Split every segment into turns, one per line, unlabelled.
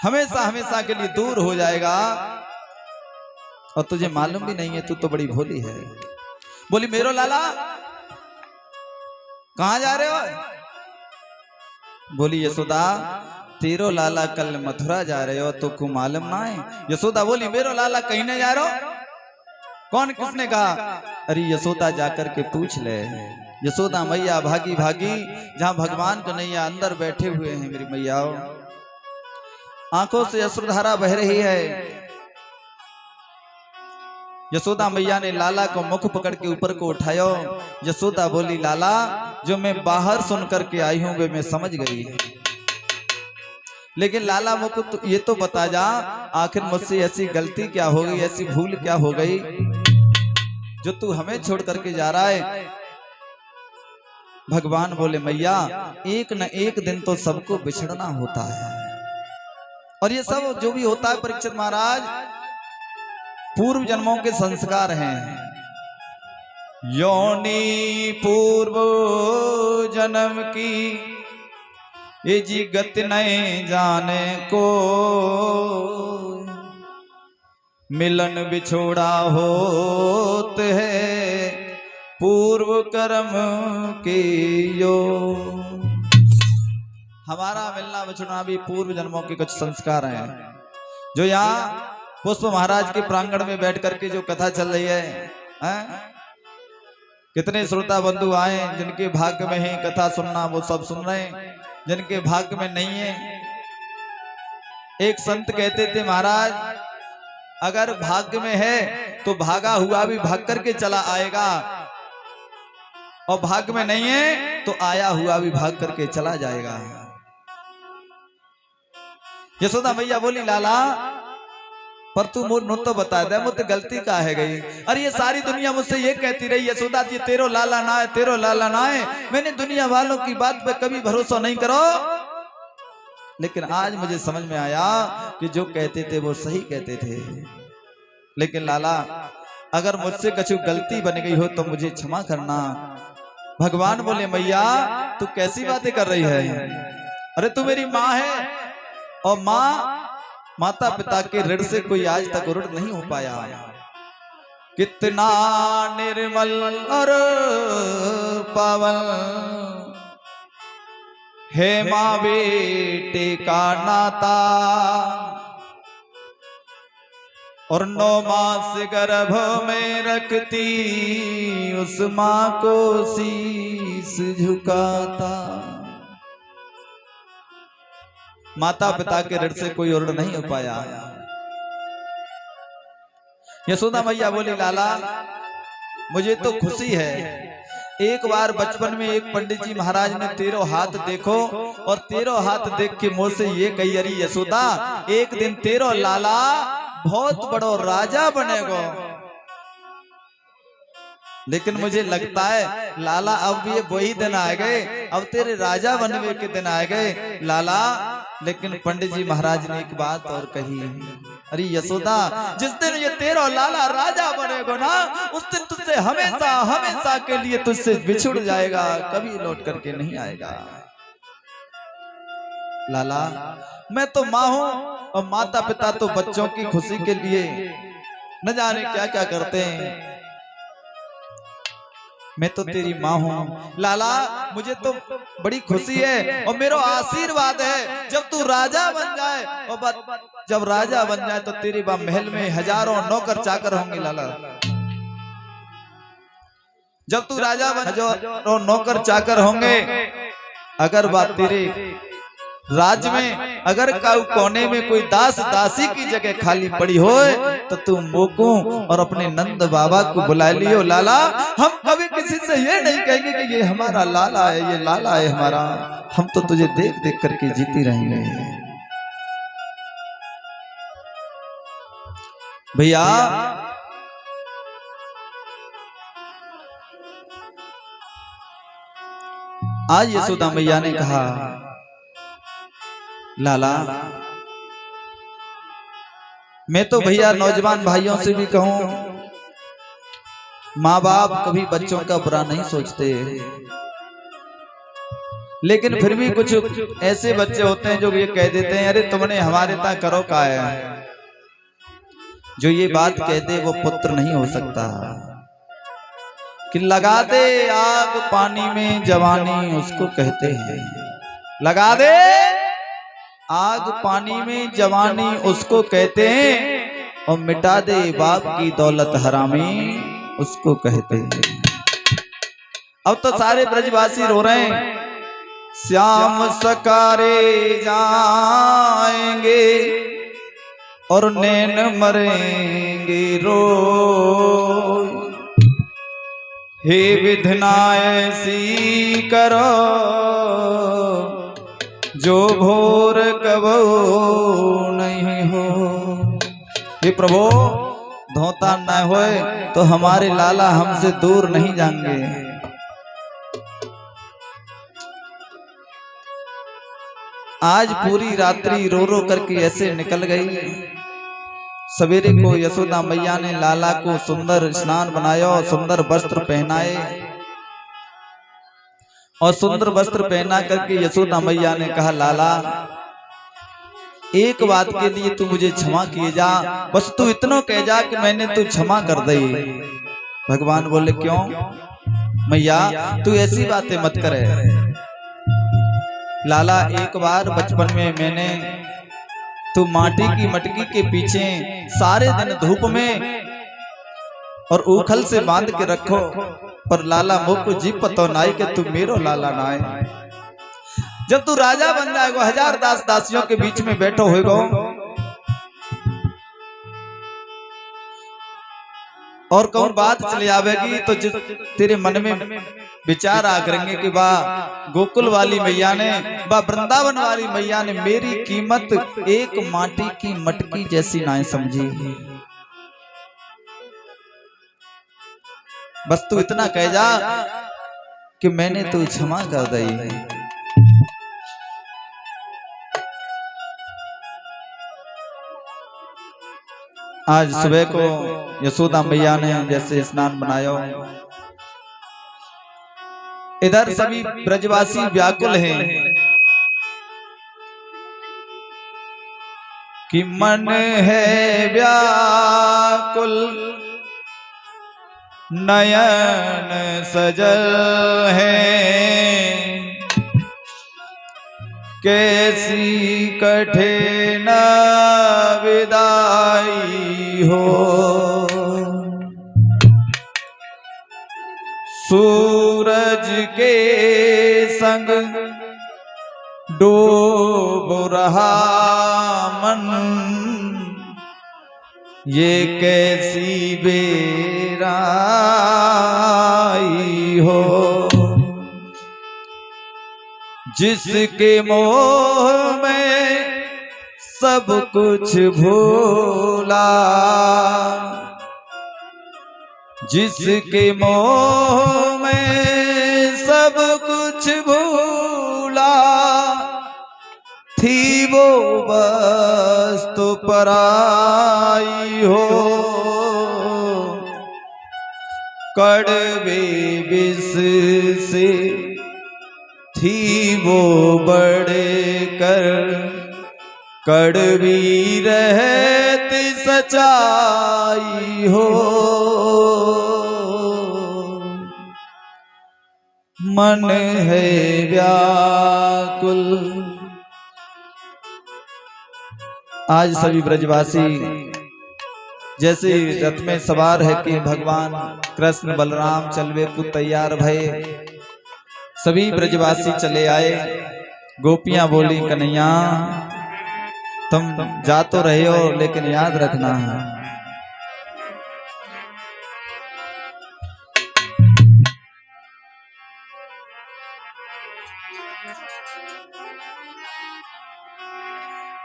हमेशा हमेशा के लिए दूर हो जाएगा। और तुझे मालूम भी नहीं है, तू तो बड़ी भोली है। बोली मेरो लाला कहां जा रहे हो? बोली यशोदा तेरो लाला कल मथुरा जा रहे हो, तो को मालूम ना है? यशोदा बोली मेरो लाला कहीं नहीं जा रहे हो। कौन किसने कहा? अरे यशोदा जाकर के पूछ ले। यशोदा मैया भागी भागी जहां भगवान कन्हैया अंदर बैठे हुए हैं, मेरी मैया आंखों से अश्रुधारा बह रही है। यशोदा मैया ने लाला को मुख पकड़ के ऊपर को उठाया। यशोदा बोली लाला जो मैं बाहर सुन करके आई हूं वे मैं समझ गई, लेकिन लाला मुझको तो ये तो बता जा आखिर मुझसे ऐसी गलती क्या हो गई, ऐसी भूल क्या हो गई जो तू हमें छोड़ करके जा रहा है। भगवान बोले मैया एक न एक दिन तो सबको बिछड़ना होता है, और ये सब जो भी होता है परीक्षित महाराज पूर्व जन्मों के संस्कार हैं। योनि पूर्व जन्म की ये जी गति नहीं जाने को, मिलन बिछोड़ा होत है पूर्व कर्म के यो। हमारा मिलना बिछोड़ना भी पूर्व जन्मों के कुछ संस्कार हैं, जो यहाँ पुष्प महाराज के प्रांगण में बैठ करके जो कथा चल रही है। कितने श्रोता बंधु आए जिनके भाग्य में है कथा सुनना, वो सब सुन रहे हैं। जिनके भाग्य में नहीं है, एक संत कहते थे महाराज अगर भाग्य में है तो भागा हुआ भी भाग करके चला आएगा, और भाग्य में नहीं है तो आया हुआ भी भाग करके चला जाएगा। यशोदा मैया बोली लाला पर तू मुझे तो बता दे मुझे गलती का है गई। अरे ये सारी दुनिया मुझसे ये कहती रही यशोदा जी तेरो लाला ना है, तेरो लाला ना है। मैंने दुनिया वालों की बात पे कभी भरोसा नहीं करो, लेकिन आज मुझे समझ में आया कि जो कहते थे वो सही कहते थे। लेकिन लाला अगर मुझसे कुछ गलती बन गई हो तो मुझे क्षमा करना। भगवान बोले मैया तू कैसी बातें कर रही है? अरे तू मेरी माँ है, और माता पिता के ऋण से कोई आज तक ऋण नहीं हो पाया। कितना निर्मल और पावन है माँ बेटे का नाता, और 9 मास गर्भ में रखती उस माँ को शीश झुकाता। माता पिता के ऋण से कोई ऋण नहीं हो पाया। यशोदा मैया बोली लाला मुझे तो खुशी है, एक बार बचपन में एक पंडित जी महाराज ने 13 हाथ देखो, और 13 हाथ देख के मुझसे ये कही अरे यशोदा एक दिन 13 लाला बहुत बड़ो राजा बनेगो। लेकिन मुझे लगता है लाला अब ये वही दिन आ गए, अब तेरे राजा बनने के दिन आ गए लाला। लेकिन पंडित जी महाराज ने एक बात और कही, अरे यशोदा जिस दिन ये 13 लाला राजा बनेगा ना उस दिन तुझसे हमेशा हमेशा के लिए तुझसे बिछुड़ जाएगा, कभी लौट करके नहीं आएगा। लाला मैं तो माँ हूं, और माता पिता तो बच्चों की खुशी के लिए न जाने क्या क्या करते हैं। मैं तो तेरी माँ हूँ लाला, मुझे तो बड़ी खुशी है और मेरा आशीर्वाद है जब तू राजा बन जाए, और जब राजा बन जाए तो तेरे महल में हजारों नौकर चाकर होंगे लाला। जब तू राजा बन हजारों नौकर चाकर होंगे, अगर बात तेरे राज्य में अगर कोने में कोई दास दासी की जगह खाली पड़ी हो तो तू मोको और अपने नंद बाबा को बुला लियो लाला। हम कभी किसी से ये नहीं कहेंगे कि ये हमारा लाला है, ये लाला है हमारा, हम तो तुझे देख देख करके जीती रहेंगे। भैया आज यशोदा मैया ने कहा लाला मैं तो भैया नौजवान भाइयों से भी कहूं, माँ बाप कभी बच्चों का बुरा नहीं सोचते, लेकिन फिर भी कुछ ऐसे बच्चे होते हैं जो ये कह देते हैं, अरे तुमने हमारे ता करो का है। जो ये बात कह दे वो पुत्र नहीं हो सकता। कि लगा दे आग पानी में जवानी उसको कहते हैं, लगा दे आग पानी में जवानी उसको कहते हैं, और मिटा दे बाप की दौलत हरामी उसको कहते हैं। अब तो सारे ब्रजवासी रो रहे हैं, श्याम सकारे जाएंगे और नैन मरेंगे रो। हे विधना ऐसी करो जो भोर कबो नहीं हो। हे प्रभु धोता न होए तो हमारे लाला हमसे दूर नहीं जाएंगे। आज पूरी रात्रि रो रो करके ऐसे निकल गई। सवेरे को यशोदा मैया ने लाला को सुंदर स्नान बनाया और सुंदर वस्त्र पहनाए, और सुंदर वस्त्र पहना करके यशोदा मैया ने कहा, लाला एक बात के लिए तू मुझे क्षमा किए जा, बस तू इतना कह जा कि मैंने तू क्षमा कर दे। भगवान बोले, क्यों मैया तू ऐसी बातें मत करे। लाला एक बार बचपन में मैंने तू माटी की मटकी के पीछे सारे दिन धूप में और उखल से बांध के रखो, पर लाला मुख जीप पतो नाई के तू मेरो लाला नाय। जब तू राजा बन जाएगो, 1000 दास दासियों के बीच में बैठो होएगो, और कौन बात चले आवेगी तो तेरे मन में विचार आ करेंगे कि वाह गोकुल वाली मैया ने, वाह वृंदावन वाली मैया ने मेरी कीमत एक माटी की मटकी जैसी ना समझी। बस तू इतना कह जा कि मैंने तू क्षमा कर दी। आज सुबह को यशोदा मैया ने जैसे स्नान बनाया, इधर सभी ब्रजवासी व्याकुल हैं कि मन है व्याकुल नयन सजल है, कैसी कठिन विदाई हो। सूरज के संग डूब रहा मन, ये कैसी बेराई हो। जिसके मोह में सब कुछ भूला, जिसके मोह में सब कुछ भूला, थी वो वस्तु पराई हो। कड़वे विष से थी वो बड़े कर, कड़वी रहती सच्चाई हो। मन है व्याकुल। आज सभी ब्रजवासी जैसे रथ में सवार है कि भगवान कृष्ण बलराम चलवे को तैयार भये, सभी ब्रजवासी चले आए। गोपियां बोली, कन्हैया तुम जा तो रहे हो लेकिन याद रखना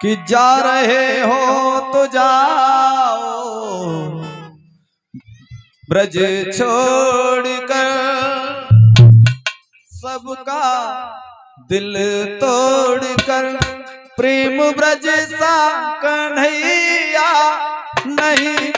कि जा रहे हो तो जाओ ब्रज छोड़कर, सबका दिल तोड़कर। प्रेम ब्रज सा कन्हैया नहीं